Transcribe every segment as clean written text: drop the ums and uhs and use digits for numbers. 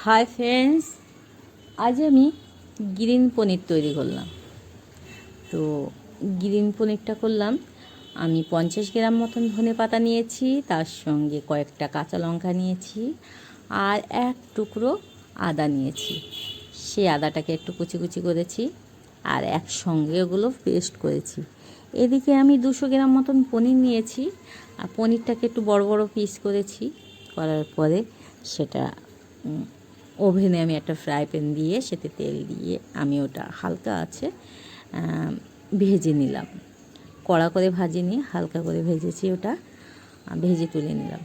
Hi friends, আজ আমি green পনির তৈরি করলাম। তো গ্রিন পনিরটা করলাম, আমি 50 গ্রাম মতন ধনেপাতা নিয়েছি, তার সঙ্গে কয়েকটা কাঁচা লঙ্কা নিয়েছি আর এক টুকরো আদা নিয়েছি। সেই আদাটাকে একটু কুচি কুচি করেছি আর একসঙ্গে ওগুলো পেস্ট করেছি। এদিকে আমি 200 গ্রাম মতন পনির নিয়েছি আর পনিরটাকে একটু বড় বড় পিস করেছি। করার পরে সেটা ওভেনে আমি একটা ফ্রাই প্যান দিয়ে সেতে তেল দিয়ে আমি ওটা হালকা আছে ভেজে নিলাম। কড়া করে ভাজিনি, হালকা করে ভেজেছি, ওটা ভেজে তুলে নিলাম।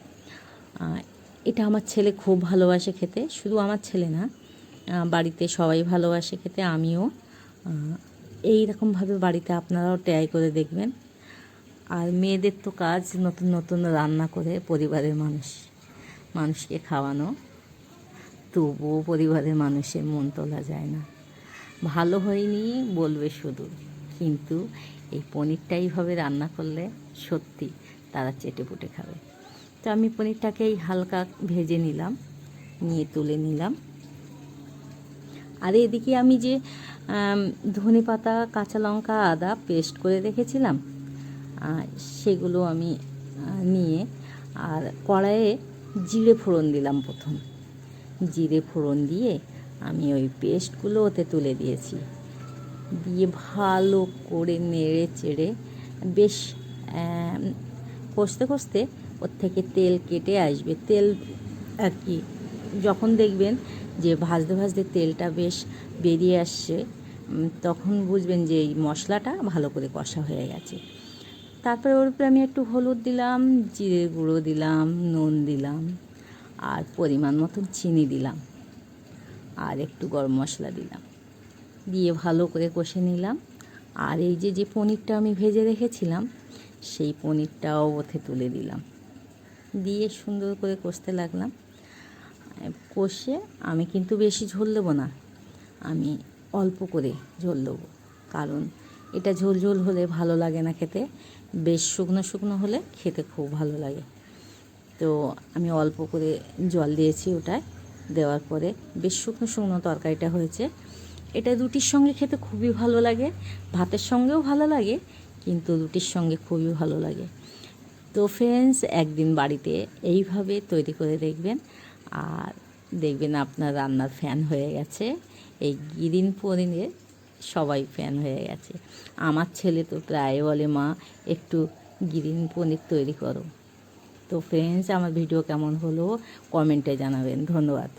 এটা আমার ছেলে খুব ভালোবাসে খেতে, শুধু আমার ছেলে না, বাড়িতে সবাই ভালোবাসে খেতে। আমিও এই রকমভাবে বাড়িতে আপনারাও ট্রাই করে দেখবেন। আর মেয়েদের তো কাজ নতুন নতুন রান্না করে পরিবারের মানুষকে খাওয়ানো, তবুও পরিবারের মানুষের মন তোলা যায় না। ভালো হয়নি বলবে শুধু, কিন্তু এই পনিরটা এইভাবে রান্না করলে সত্যি তারা চেটে পুটে খাবে। তো আমি পনিরটাকে এই হালকা ভেজে নিলাম, নিয়ে তুলে নিলাম। আর এদিকে আমি যে ধনেপাতা, কাঁচা লঙ্কা, আদা পেস্ট করে রেখেছিলাম, সেগুলো আমি নিয়ে আর কড়াইয়ে জিরে ফোড়ন দিলাম। প্রথম জিরে ফোড়ন দিয়ে আমি ওই পেস্টগুলো ওতে তুলে দিয়েছি, দিয়ে ভালো করে নেড়ে চেড়ে বেশ কষতে কষতে ওর থেকে তেল কেটে আসবে। তেল আর কি, যখন দেখবেন যে ভাজতে ভাজতে তেলটা বেশ বেরিয়ে আসছে, তখন বুঝবেন যে এই মশলাটা ভালো করে কষা হয়ে গেছে। তারপরে ওর উপরে আমি একটু হলুদ দিলাম, জিরে গুঁড়ো দিলাম, নুন দিলাম আর পরিমাণ মতন চিনি দিলাম আর একটু গরম মশলা দিলাম, দিয়ে ভালো করে কষে নিলাম। আর এই যে পনিরটা আমি ভেজে রেখেছিলাম, সেই পনিরটাও ওতে তুলে দিলাম, দিয়ে সুন্দর করে কষতে লাগলাম। কষে আমি কিন্তু বেশি ঝোল দেবো না, আমি অল্প করে ঝোল দেবো, কারণ এটা ঝোল ঝোল হলে ভালো লাগে না খেতে, বেশ শুকনো শুকনো হলে খেতে খুব ভালো লাগে। তো আমি অল্প করে জল দিয়েছি, ওটায় দেওয়ার পরে বেশ শুকনো শুকনো তরকারিটা হয়েছে। এটা রুটির সঙ্গে খেতে খুবই ভালো লাগে, ভাতের সঙ্গেও ভালো লাগে, কিন্তু রুটির সঙ্গে খুবই ভালো লাগে। তো ফ্রেন্ডস, একদিন বাড়িতে এইভাবে তৈরি করে দেখবেন, আর দেখবেন আপনার রান্নার ফ্যান হয়ে গেছে। এই গ্রিন পনিরের সবাই ফ্যান হয়ে গেছে। আমার ছেলে তো প্রায় বলে, মা একটু গ্রিন পনির তৈরি করো। তো ফ্রেন্ডস, আমার ভিডিও কেমন হলো কমেন্টে জানাবেন। ধন্যবাদ।